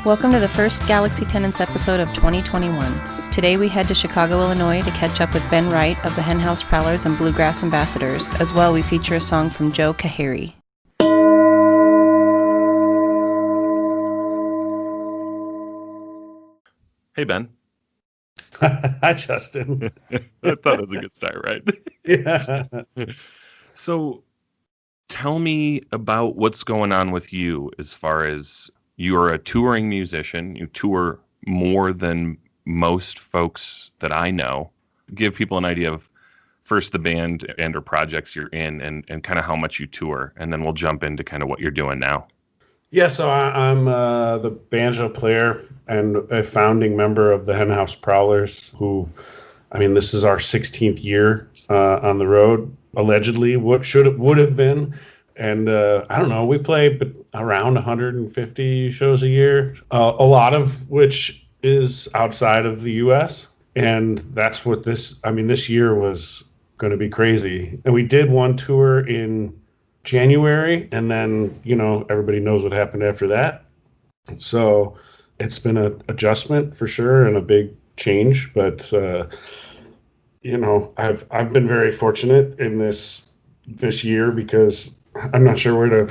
Welcome to the first Galaxy Tenants episode of 2021. Today we head to Chicago, Illinois to catch up with Ben Wright of the Henhouse Prowlers and Bluegrass Ambassadors. As well, we feature a song from Joe Kahiri. Hey, Ben. Hi, Justin. I thought it was a good start, right? Yeah. So tell me about what's going on with you as far as you are a touring musician. You tour more than most folks that I know. Give people an idea of first the band and or projects you're in and kind of how much you tour. And then we'll jump into kind of what you're doing now. Yeah, so I'm the banjo player and a founding member of the Henhouse Prowlers, who, I mean, this is our 16th year on the road, allegedly, would have been. And I don't know, we play around 150 shows a year, a lot of which is outside of the U.S. And that's what this year was going to be crazy. And we did one tour in January, and then, everybody knows what happened after that. So it's been an adjustment for sure and a big change. But, I've been very fortunate in this year because I'm not sure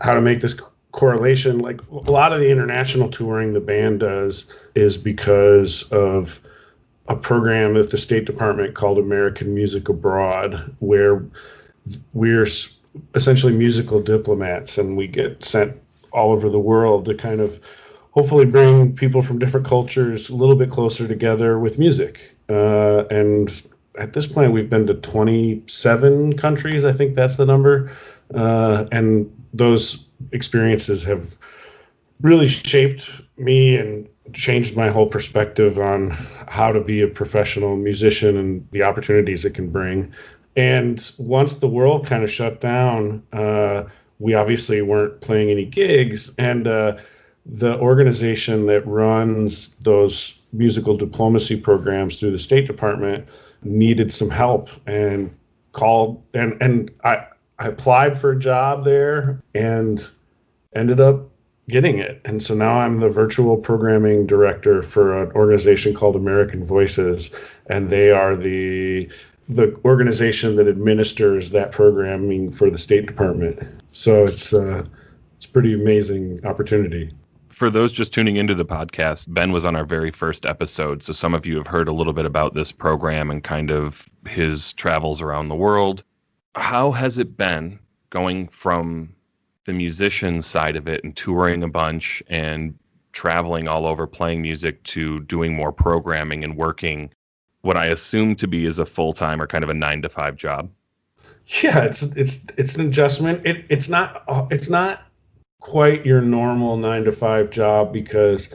how to make this correlation. Like a lot of the international touring the band does is because of a program at the State Department called American Music Abroad, where we're essentially musical diplomats, and we get sent all over the world to kind of hopefully bring people from different cultures a little bit closer together with music. And at this point, we've been to 27 countries. I think that's the number. And those experiences have really shaped me and changed my whole perspective on how to be a professional musician and the opportunities it can bring. And once the world kind of shut down, we obviously weren't playing any gigs. And the organization that runs those musical diplomacy programs through the State Department needed some help and called. And I applied for a job there and ended up getting it. And so now I'm the virtual programming director for an organization called American Voices. And they are the organization that administers that programming for the State Department. So it's pretty amazing opportunity. For those just tuning into the podcast, Ben was on our very first episode. So some of you have heard a little bit about this program and kind of his travels around the world. How has it been going from the musician side of it and touring a bunch and traveling all over playing music to doing more programming and working what I assume to be is a full-time or kind of a 9-to-5 job? Yeah, it's an adjustment. It's not quite your normal 9-to-5 job because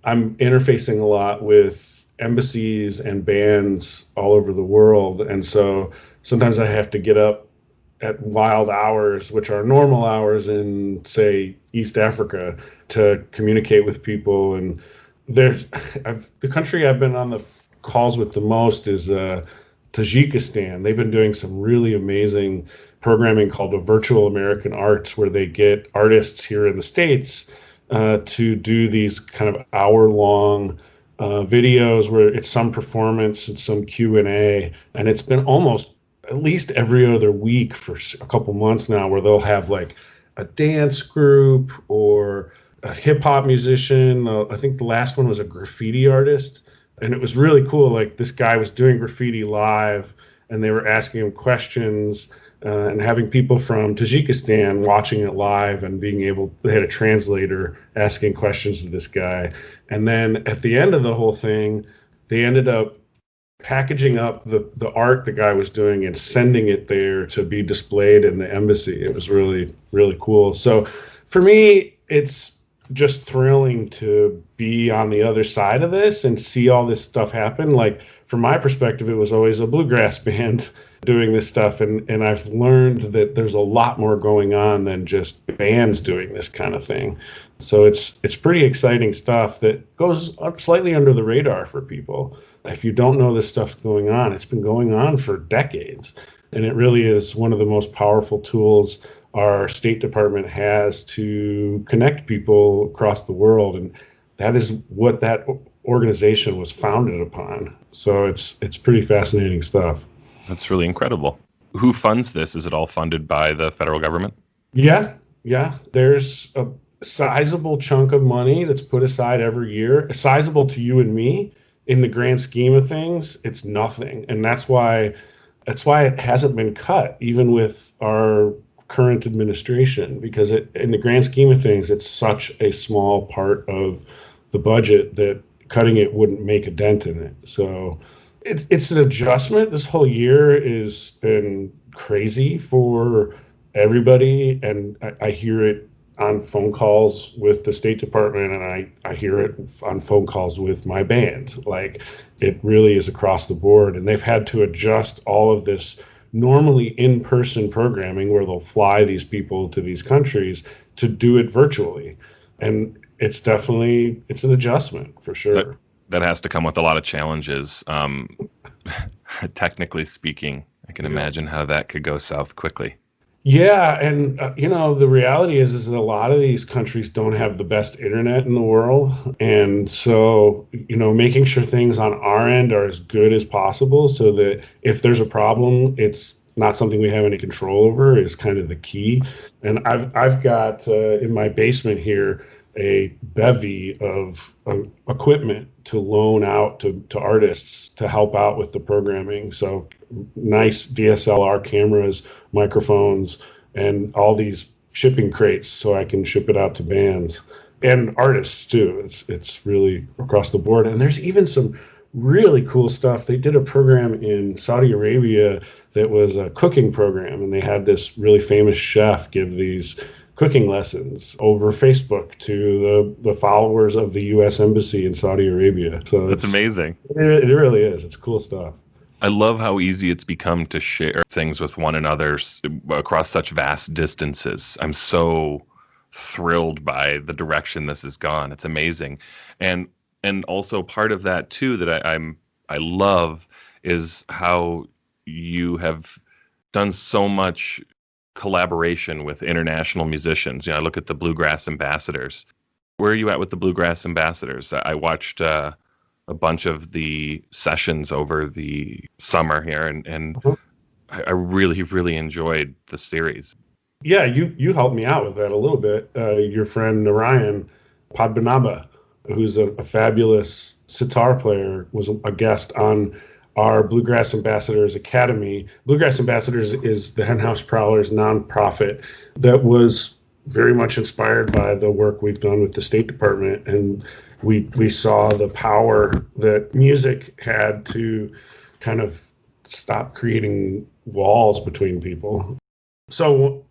I'm interfacing a lot with embassies and bands all over the world. And so sometimes I have to get up at wild hours, which are normal hours in, say, East Africa, to communicate with people. And the country I've been on the calls with the most is Tajikistan. They've been doing some really amazing programming called a Virtual American Arts, where they get artists here in the States to do these kind of hour-long videos where it's some performance and some Q&A. And it's been almost at least every other week for a couple months now, where they'll have like a dance group or a hip-hop musician. I think the last one was a graffiti artist. And it was really cool. Like, this guy was doing graffiti live, and they were asking him questions and having people from Tajikistan watching it live and they had a translator asking questions to this guy. And then at the end of the whole thing, they ended up packaging up the art the guy was doing and sending it there to be displayed in the embassy. It was really, really cool. So for me, it's just thrilling to be on the other side of this and see all this stuff happen. Like, from my perspective, it was always a bluegrass band doing this stuff. And I've learned that there's a lot more going on than just bands doing this kind of thing. So it's pretty exciting stuff that goes up slightly under the radar for people. If you don't know this stuff going on, it's been going on for decades. And it really is one of the most powerful tools our State Department has to connect people across the world. And that is what that organization was founded upon. So it's pretty fascinating stuff. That's really incredible. Who funds this? Is it all funded by the federal government? Yeah. There's a sizable chunk of money that's put aside every year, sizable to you and me. In the grand scheme of things, it's nothing. And that's why it hasn't been cut, even with our current administration, because in the grand scheme of things, it's such a small part of the budget that cutting it wouldn't make a dent in it. So it's an adjustment. This whole year has been crazy for everybody, and I hear it on phone calls with the State Department, and I hear it on phone calls with my band. Like, it really is across the board, and they've had to adjust all of this normally in-person programming where they'll fly these people to these countries to do it virtually. And it's an adjustment for sure. That has to come with a lot of challenges. Technically speaking, I can imagine how that could go south quickly. Yeah, and the reality is that a lot of these countries don't have the best internet in the world, and so making sure things on our end are as good as possible, so that if there's a problem, it's not something we have any control over, is kind of the key. And I've got in my basement here a bevy of equipment to loan out to artists to help out with the programming. So nice DSLR cameras, microphones, and all these shipping crates so I can ship it out to bands and artists too. It's really across the board. And there's even some really cool stuff. They did a program in Saudi Arabia that was a cooking program, and they had this really famous chef give these cooking lessons over Facebook to the followers of the U.S. Embassy in Saudi Arabia. So that's amazing. It really is. It's cool stuff. I love how easy it's become to share things with one another across such vast distances. I'm so thrilled by the direction this has gone. It's amazing. And also part of that too that I love is how you have done so much collaboration with international musicians. I look at the Bluegrass Ambassadors. Where are you at with the Bluegrass Ambassadors? I watched a bunch of the sessions over the summer here, and I really, really enjoyed the series. Yeah, you helped me out with that a little bit. Your friend Narayan Padmanabha, who's a fabulous sitar player, was a guest on our Bluegrass Ambassadors Academy. Bluegrass Ambassadors is the Henhouse Prowlers nonprofit that was very much inspired by the work we've done with the State Department. And we saw the power that music had to kind of stop creating walls between people. So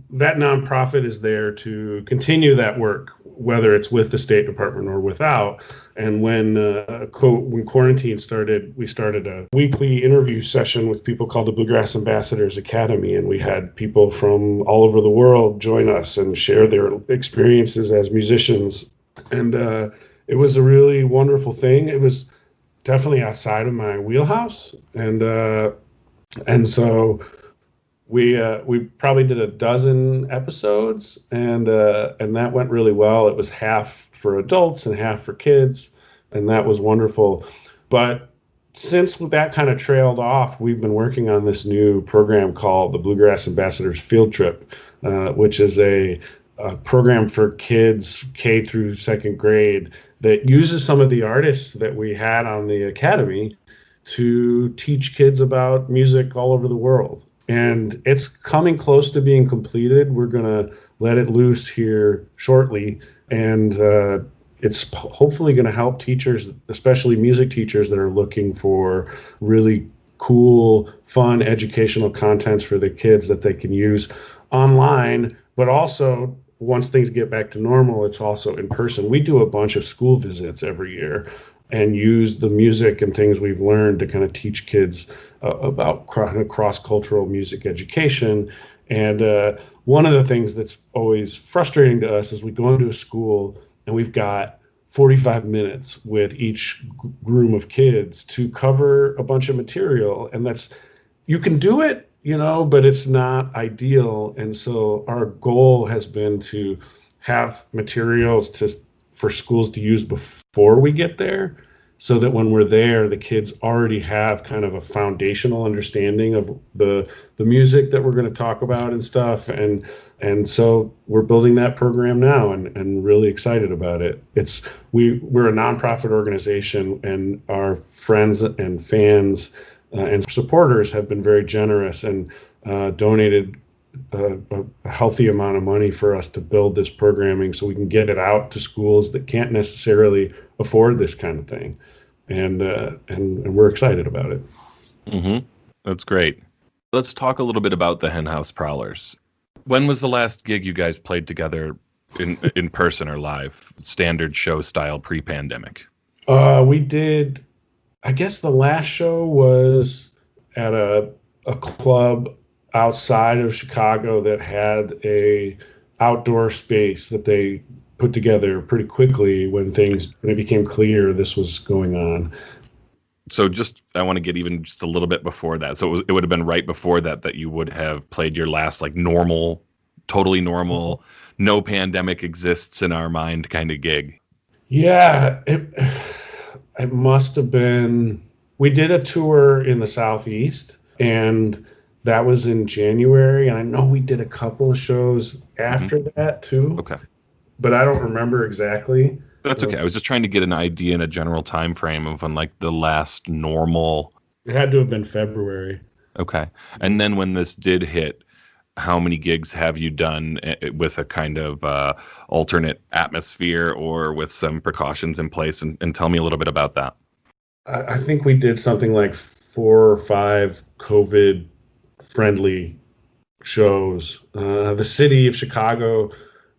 that nonprofit is there to continue that work, whether it's with the State Department or without. And when quarantine started, we started a weekly interview session with people called the Bluegrass Ambassadors Academy. And we had people from all over the world join us and share their experiences as musicians. And it was a really wonderful thing. It was definitely outside of my wheelhouse. And so we probably did a dozen episodes, and that went really well. It was half for adults and half for kids, and that was wonderful. But since that kind of trailed off, we've been working on this new program called the Bluegrass Ambassadors Field Trip, which is a program for kids K through second grade that uses some of the artists that we had on the academy to teach kids about music all over the world. And it's coming close to being completed. We're going to let it loose here shortly. And it's hopefully going to help teachers, especially music teachers that are looking for really cool, fun, educational contents for the kids that they can use online. But also, once things get back to normal, it's also in person. We do a bunch of school visits every year and use the music and things we've learned to kind of teach kids about cross-cultural music education. And one of the things that's always frustrating to us is we go into a school and we've got 45 minutes with each groom of kids to cover a bunch of material. And you can do it, but it's not ideal. And so our goal has been to have materials for schools to use before we get there, so that when we're there, the kids already have kind of a foundational understanding of the music that we're going to talk about and stuff. And so we're building that program now and really excited about it. We're a nonprofit organization, and our friends and fans and supporters have been very generous and donated a healthy amount of money for us to build this programming so we can get it out to schools that can't necessarily afford this kind of thing. And we're excited about it. Mm-hmm. That's great. Let's talk a little bit about the Henhouse Prowlers. When was the last gig you guys played together in person or live, standard show style pre-pandemic? We did, I guess the last show was at a club outside of Chicago that had a outdoor space that they put together pretty quickly when it became clear this was going on. So I want to get even just a little bit before that. So it would have been right before that you would have played your last like normal, totally normal, no pandemic exists in our mind kind of gig. Yeah, it must have been. We did a tour in the Southeast, and that was in January. And I know we did a couple of shows after that too. Okay. But I don't remember exactly. That's okay. I was just trying to get an idea in a general time frame of when like the last normal. It had to have been February. Okay. And then when this did hit, how many gigs have you done with a kind of alternate atmosphere or with some precautions in place? And tell me a little bit about that. I think we did something like 4 or 5 COVID-friendly shows. The city of Chicago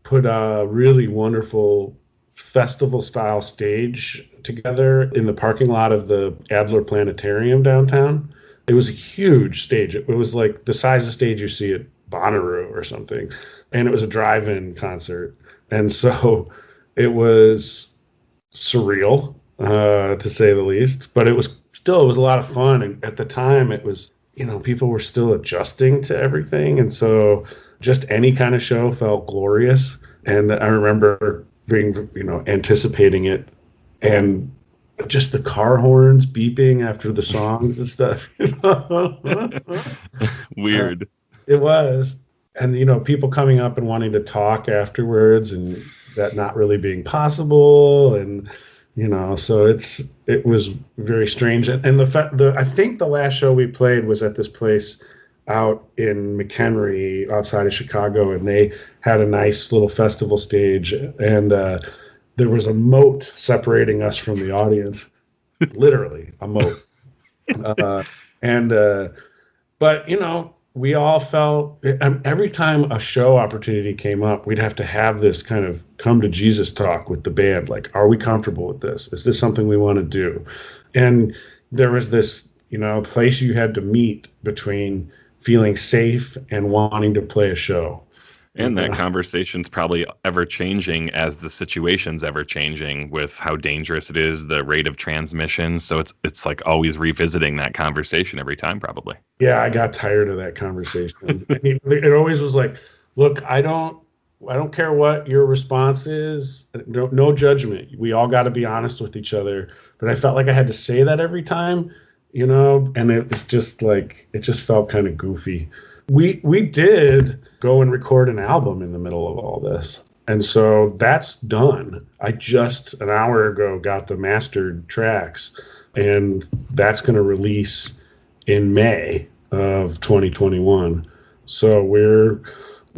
put a really wonderful festival-style stage together in the parking lot of the Adler Planetarium downtown. It was a huge stage. It was like the size of stage you see at Bonnaroo or something. And it was a drive-in concert. And so it was surreal, to say the least. But it was a lot of fun. And at the time, it was, people were still adjusting to everything. And so just any kind of show felt glorious. And I remember being, anticipating it, and just the car horns beeping after the songs and stuff. Weird. It was. And, people coming up and wanting to talk afterwards, and that not really being possible. And, so it was very strange. And I think the last show we played was at this place out in McHenry outside of Chicago, and they had a nice little festival stage, and there was a moat separating us from the audience, literally a moat. But we all felt, every time a show opportunity came up, we'd have to have this kind of come to Jesus talk with the band. Like, are we comfortable with this? Is this something we want to do? And there was this, place you had to meet between feeling safe and wanting to play a show. And that conversation's probably ever changing as the situation's ever changing with how dangerous it is, the rate of transmission. So it's like always revisiting that conversation every time, probably. Yeah, I got tired of that conversation. It always was like, look, I don't care what your response is. No judgment. We all got to be honest with each other. But I felt like I had to say that every time, and it was just like, it just felt kind of goofy. We did go and record an album in the middle of all this. And so that's done. I just an hour ago got the mastered tracks, and that's going to release in May of 2021. So we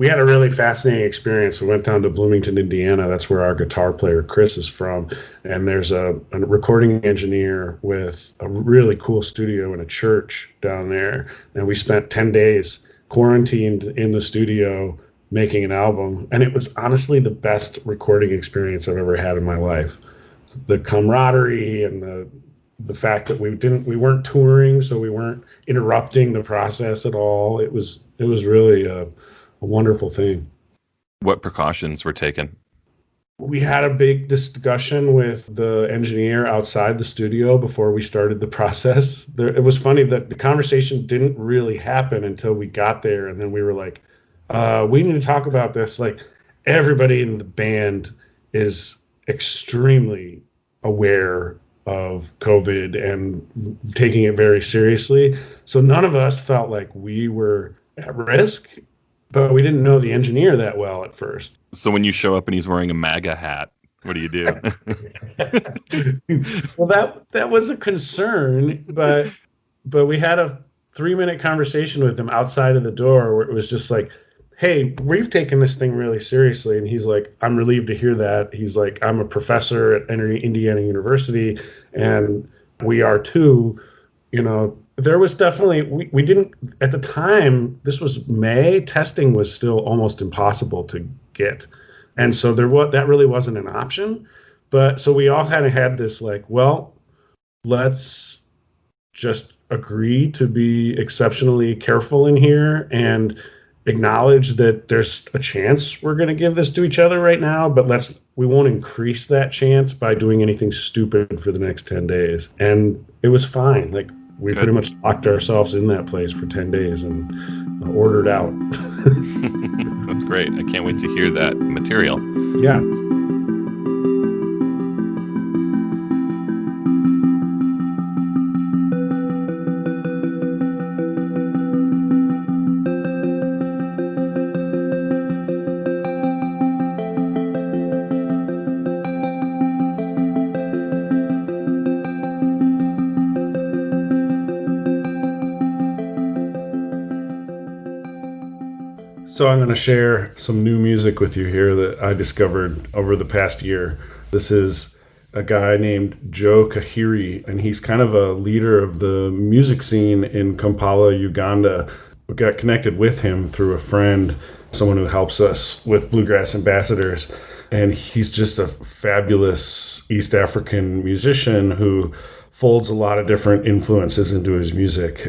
had a really fascinating experience. We went down to Bloomington, Indiana. That's where our guitar player, Chris, is from. And there's a recording engineer with a really cool studio in a church down there. And we spent 10 days quarantined in the studio making an album. And it was honestly the best recording experience I've ever had in my life. The camaraderie and the fact that we weren't touring, so we weren't interrupting the process at all. It was really a wonderful thing. What precautions were taken? we had a big discussion with the engineer outside the studio before we started the process. It was funny that the conversation didn't really happen until we got there. And then we were like, we need to talk about this. Like, everybody in the band is extremely aware of COVID and taking it very seriously. So none of us felt like we were at risk, but we didn't know the engineer that well at first. So when you show up and he's wearing a MAGA hat, what do you do? Well, that was a concern, but we had a 3-minute conversation with him outside of the door where it was just like, hey, we've taken this thing really seriously. And he's like, I'm relieved to hear that. He's like, I'm a professor at Indiana University, and we are too. You know, there was definitely, we didn't, at the time, this was May, testing was still almost impossible to get. And so that really wasn't an option. But so we all kind of had this like, well, let's just agree to be exceptionally careful in here and acknowledge that there's a chance we're going to give this to each other right now, but we won't increase that chance by doing anything stupid for the next 10 days. And it was fine. Like, we pretty much locked ourselves in that place for 10 days and ordered out. That's great. I can't wait to hear that material. Yeah. So I'm going to share some new music with you here that I discovered over the past year. This is a guy named Joe Kahiri, and he's kind of a leader of the music scene in Kampala, Uganda. We got connected with him through a friend, someone who helps us with Bluegrass Ambassadors. And he's just a fabulous East African musician who folds a lot of different influences into his music.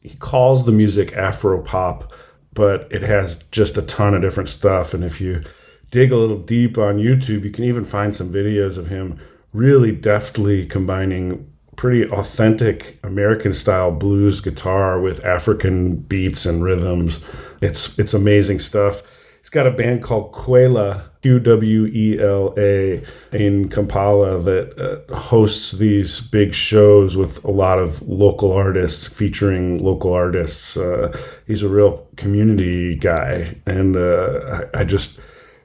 He calls the music Afro-pop, but it has just a ton of different stuff. And if you dig a little deep on YouTube, you can even find some videos of him really deftly combining pretty authentic American-style blues guitar with African beats and rhythms. It's amazing stuff. He's got a band called Kwela, Qwela, in Kampala that hosts these big shows with a lot of local artists, featuring local artists. He's a real community guy, and I just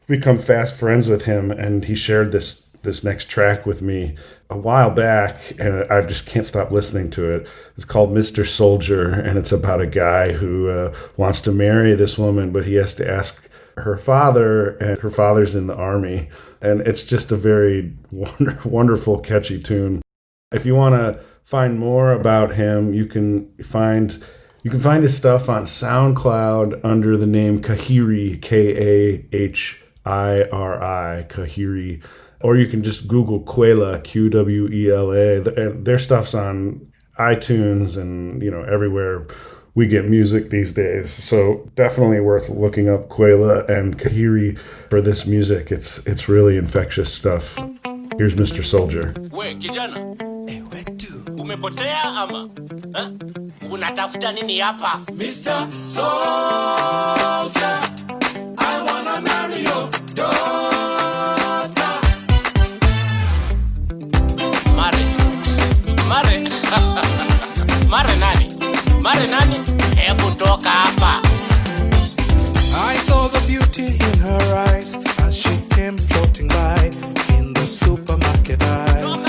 become fast friends with him. And he shared this next track with me a while back, and I just can't stop listening to it. It's called Mr. Soldier, and it's about a guy who wants to marry this woman, but he has to ask her father, and her father's in the army. And it's just a very wonderful, catchy tune. If you want to find more about him, you can find his stuff on SoundCloud under the name Kahiri, Kahiri, Kahiri. Or you can just Google Kwela, Qwela. Their stuff's on iTunes and, everywhere we get music these days. So definitely worth looking up Kwela and Kahiri for this music. It's really infectious stuff. Here's Mr. Soldier. We kijana. Umepotea ama? Unatafuta nini hapa? Mr. Soldier, I wanna marry your daughter. Mare nani? Mare nani? Hebu toka hapa. I saw the beauty in her eyes as she came floating by in the supermarket aisle.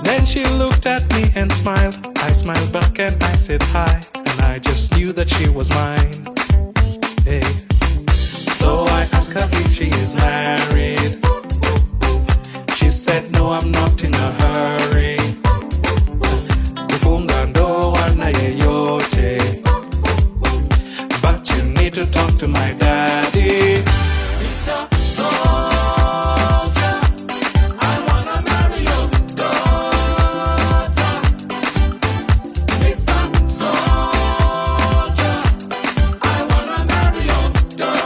Then she looked at me and smiled. I smiled back and I said hi, and I just knew that she was mine. Hey. So I asked her if she is married. She said, no, I'm not in a hurry. Kufunga ndoa na yeyote, but you need to talk to my daddy. Mr. Soldier, I wanna marry your daughter. Mr. Soldier, I wanna marry your daughter.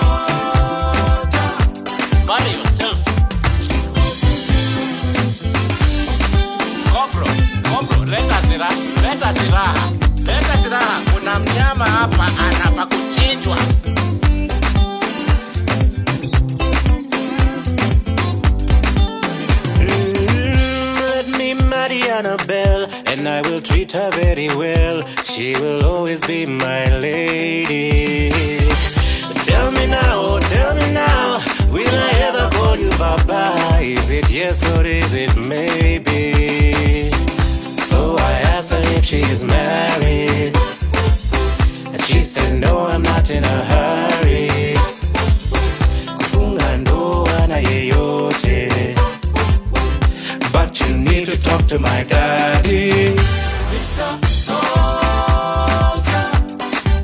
silaha. Leta silaha, kuna mnyama hapa anapa kuchinjwa. Let me marry Annabelle, and I will treat her very well. She will always be my lady. Tell me now, will I ever call you Baba? Is it yes or is it maybe? So I asked her if she is married, and she said no, I'm not in a hurry. Kufunga ndoa na yeyote, but you need to talk to my daddy. Mr. Soldier,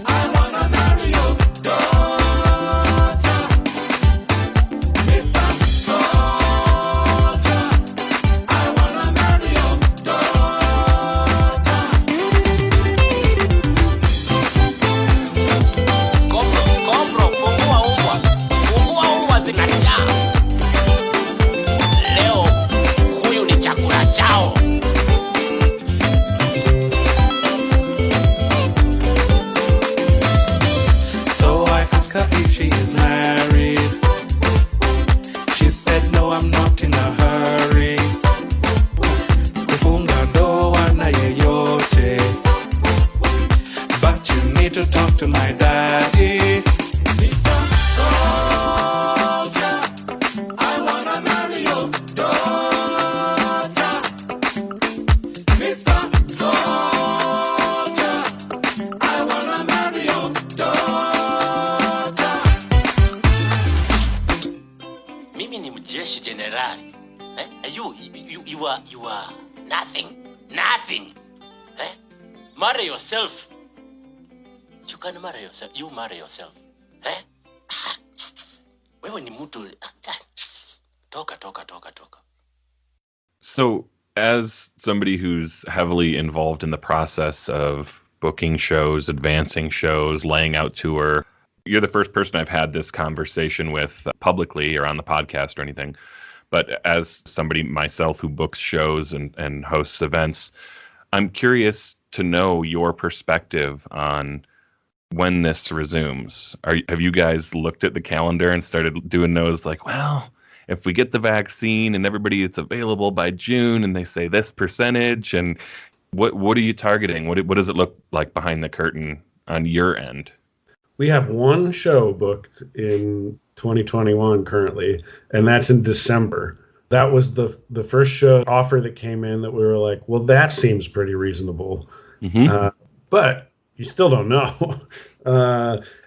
I wanna marry your daughter. Mr. Soldier, I wanna marry your daughter. Kopro, fungua umbwa zinajaa. Leo, huyu ni chakula chao. So I asked her if she is married. She said no, I'm not in a hurry. Kufunga ndoa na yeyote, but you need to talk to my daddy. Mr. Soldier, I wanna marry your daughter. Mr. Soldier, I wanna marry your daughter. Mimi ni mjeshi generali. You are nothing. Marry yourself. You can marry yourself. You marry yourself. Wewe ni mtu. Toka. So, as somebody who's heavily involved in the process of booking shows, advancing shows, laying out tour, you're the first person I've had this conversation with publicly or on the podcast or anything. But as somebody myself who books shows and hosts events, I'm curious to know your perspective on when this resumes. Have you guys looked at the calendar and started doing those like, well, if we get the vaccine and everybody it's available by June and they say this percentage, and what are you targeting? What does it look like behind the curtain on your end? We have one show booked in 2021 currently, and that's in December. That was the first show offer that came in that we were like, well, that seems pretty reasonable. Mm-hmm. But you still don't know.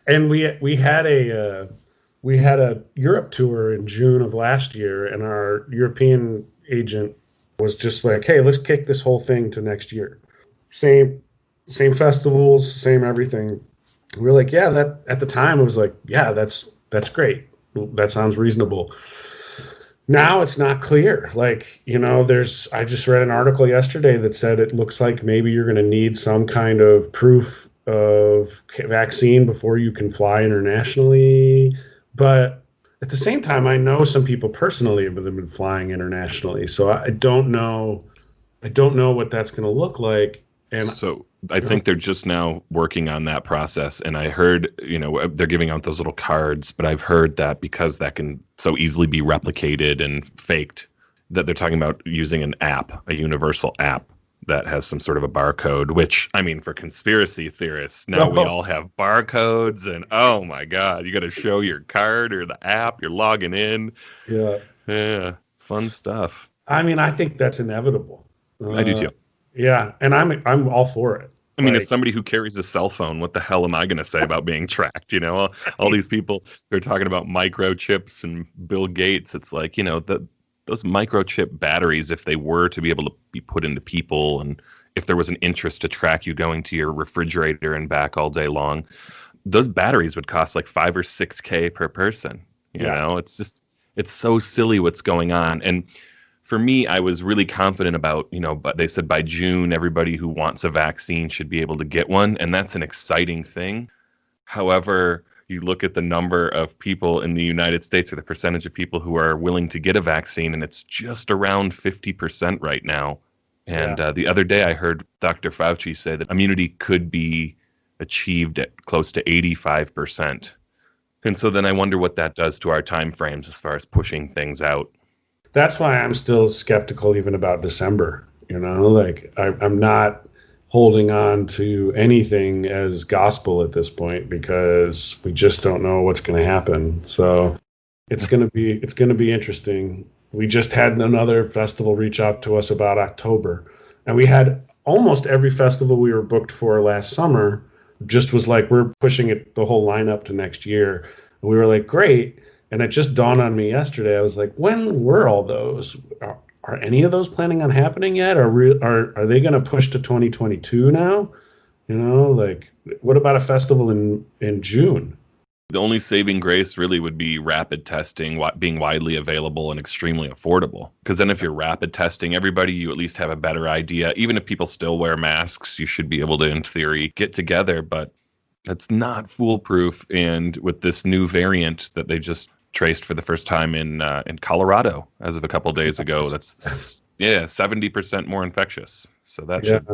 And we had a Europe tour in June of last year, and our European agent was just like, hey, let's kick this whole thing to next year. Same festivals, same everything. We were like, yeah, that at the time it was like, yeah, that's great. That sounds reasonable. Now it's not clear. Like, I just read an article yesterday that said it looks like maybe you're going to need some kind of proof of vaccine before you can fly internationally. But at the same time, I know some people personally have been flying internationally. So I don't know what that's going to look like. And so I think they're just now working on that process. And I heard, they're giving out those little cards, but I've heard that because that can so easily be replicated and faked, that they're talking about using an app, a universal app that has some sort of a barcode, which, I mean, for conspiracy theorists, now we all have barcodes and, oh my God, you got to show your card or the app, you're logging in. Yeah. Fun stuff. I mean, I think that's inevitable. I do too. Yeah. And I'm all for it. I mean, as somebody who carries a cell phone, what the hell am I going to say about being tracked? All these people who are talking about microchips and Bill Gates. It's like, those microchip batteries, if they were to be able to be put into people, and if there was an interest to track you going to your refrigerator and back all day long, those batteries would cost like $5 or $6K per person. You know, it's so silly what's going on. And for me, I was really confident about, but they said by June, everybody who wants a vaccine should be able to get one. And that's an exciting thing. However, you look at the number of people in the United States, or the percentage of people who are willing to get a vaccine, and it's just around 50% right now. And the other day I heard Dr. Fauci say that immunity could be achieved at close to 85%. And so then I wonder what that does to our time frames as far as pushing things out. That's why I'm still skeptical even about December. Like I'm not holding on to anything as gospel at this point because we just don't know what's going to happen. So it's going to be interesting. We just had another festival reach out to us about October, and we had almost every festival we were booked for last summer just was like, we're pushing it, the whole lineup to next year. And we were like, great. And it just dawned on me yesterday. I was like, when were all those? Are any of those planning on happening yet? Are they going to push to 2022 now? Like, what about a festival in June? The only saving grace really would be rapid testing being widely available and extremely affordable. Because then if you're rapid testing everybody, you at least have a better idea. Even if people still wear masks, you should be able to, in theory, get together. But that's not foolproof. And with this new variant that they just traced for the first time in Colorado as of a couple of days ago, that's 70% more infectious. So that should.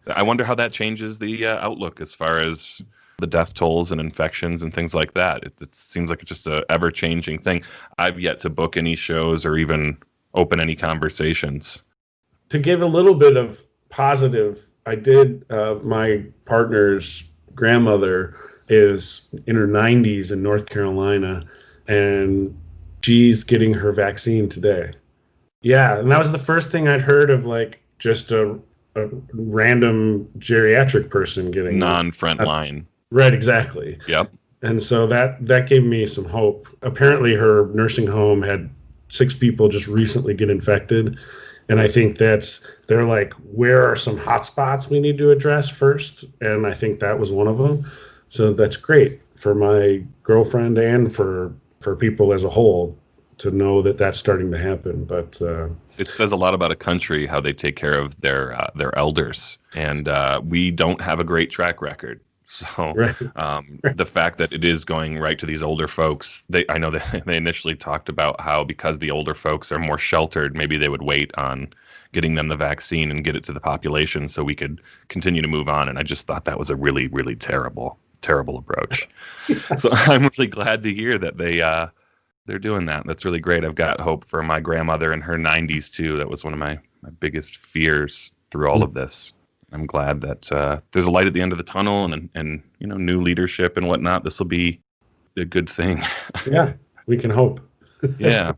I wonder how that changes the outlook as far as the death tolls and infections and things like that. It seems like it's just a ever-changing thing. I've yet to book any shows or even open any conversations. To give a little bit of positive, I did, my partner's grandmother is in her 90s in North Carolina, and she's getting her vaccine today. Yeah, and that was the first thing I'd heard of, like, just a random geriatric person getting non-frontline. Right, exactly. Yep. And so that gave me some hope. Apparently her nursing home had 6 people just recently get infected. And I think they're like, where are some hot spots we need to address first? And I think that was one of them. So that's great for my girlfriend and for people as a whole to know that that's starting to happen. But it says a lot about a country, how they take care of their elders. And we don't have a great track record. So the fact that it is going right to these older folks, I know that they initially talked about how because the older folks are more sheltered, maybe they would wait on getting them the vaccine and get it to the population so we could continue to move on. And I just thought that was a really, really terrible approach. So I'm really glad to hear that they're doing that. That's really great. I've got hope for my grandmother in her 90s too. That was one of my biggest fears through all of this. I'm glad that there's a light at the end of the tunnel and new leadership and whatnot. This will be a good thing. Yeah, we can hope. Yeah.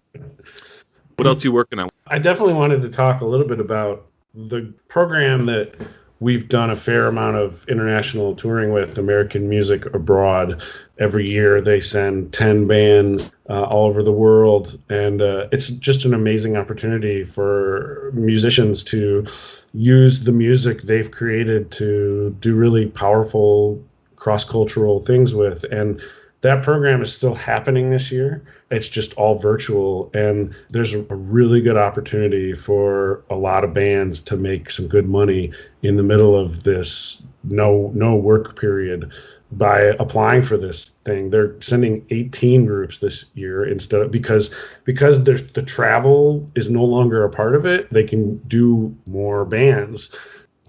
What else are you working on? I definitely wanted to talk a little bit about the program that we've done a fair amount of international touring with, American Music Abroad. Every year they send 10 bands all over the world. And it's just an amazing opportunity for musicians to use the music they've created to do really powerful cross-cultural things with. And that program is still happening this year. It's just all virtual. And there's a really good opportunity for a lot of bands to make some good money in the middle of this no work period by applying for this thing. They're sending 18 groups this year instead of because there's the travel is no longer a part of it. They can do more bands.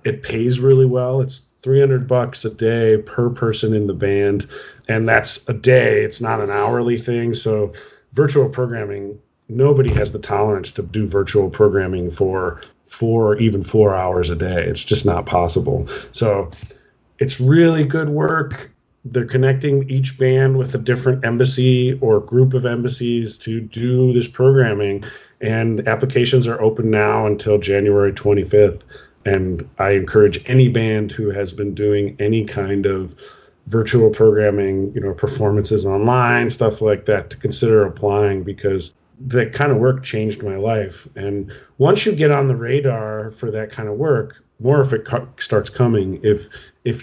It pays really well. It's $300 a day per person in the band, and that's a day. It's not an hourly thing. So virtual programming, nobody has the tolerance to do virtual programming for 4 hours a day. It's just not possible. So it's really good work. They're connecting each band with a different embassy or group of embassies to do this programming. And applications are open now until January 25th. And I encourage any band who has been doing any kind of virtual programming, performances online, stuff like that, to consider applying, because that kind of work changed my life. And once you get on the radar for that kind of work, more of it starts coming if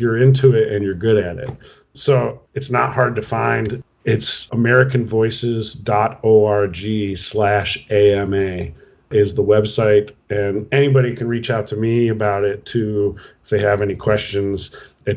you're into it and you're good at it. So it's not hard to find. It's americanvoices.org/AMA is the website, and anybody can reach out to me about it too if they have any questions.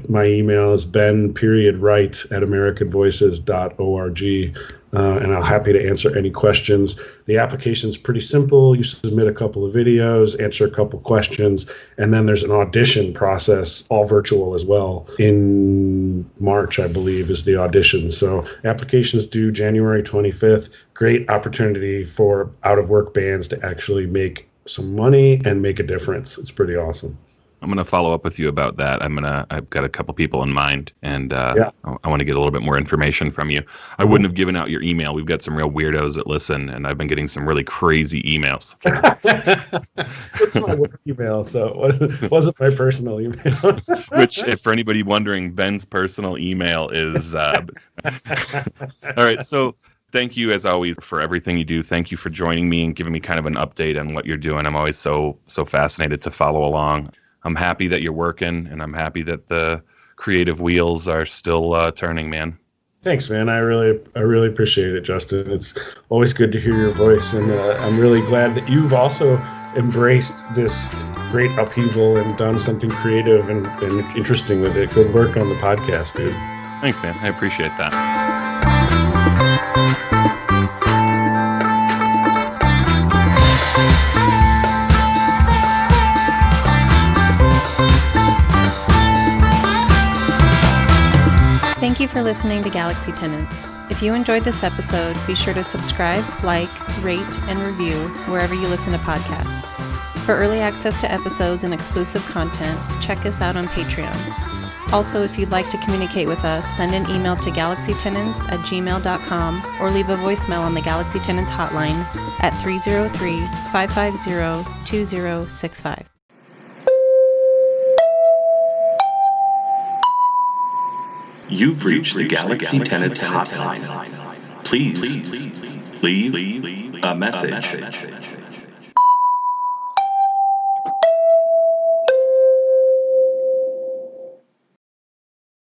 My email is ben.wright@americanvoices.org. And I'm happy to answer any questions. The application's pretty simple. You submit a couple of videos, answer a couple questions, and then there's an audition process, all virtual as well. In March, I believe, is the audition. So applications due January 25th. Great opportunity for out-of-work bands to actually make some money and make a difference. It's pretty awesome. I'm going to follow up with you about that. I've got a couple people in mind, and I want to get a little bit more information from you. I wouldn't have given out your email. We've got some real weirdos that listen, and I've been getting some really crazy emails. It's my work email, so it wasn't my personal email. Which, if for anybody wondering, Ben's personal email is... All right, so... Thank you, as always, for everything you do. Thank you for joining me and giving me kind of an update on what you're doing. I'm always so fascinated to follow along. I'm happy that you're working, and I'm happy that the creative wheels are still turning, man. Thanks, man. I really appreciate it, Justin. It's always good to hear your voice, and I'm really glad that you've also embraced this great upheaval and done something creative and interesting with it. Good work on the podcast, dude. Thanks, man. I appreciate that. Thank you for listening to Galaxy Tenants. If you enjoyed this episode, be sure to subscribe, like, rate, and review wherever you listen to podcasts. For early access to episodes and exclusive content, check us out on Patreon. Also, if you'd like to communicate with us, send an email to galaxytenants@gmail.com or leave a voicemail on the Galaxy Tenants hotline at 303-550-2065. You've reached the Galaxy Tenants hotline. Please leave a message.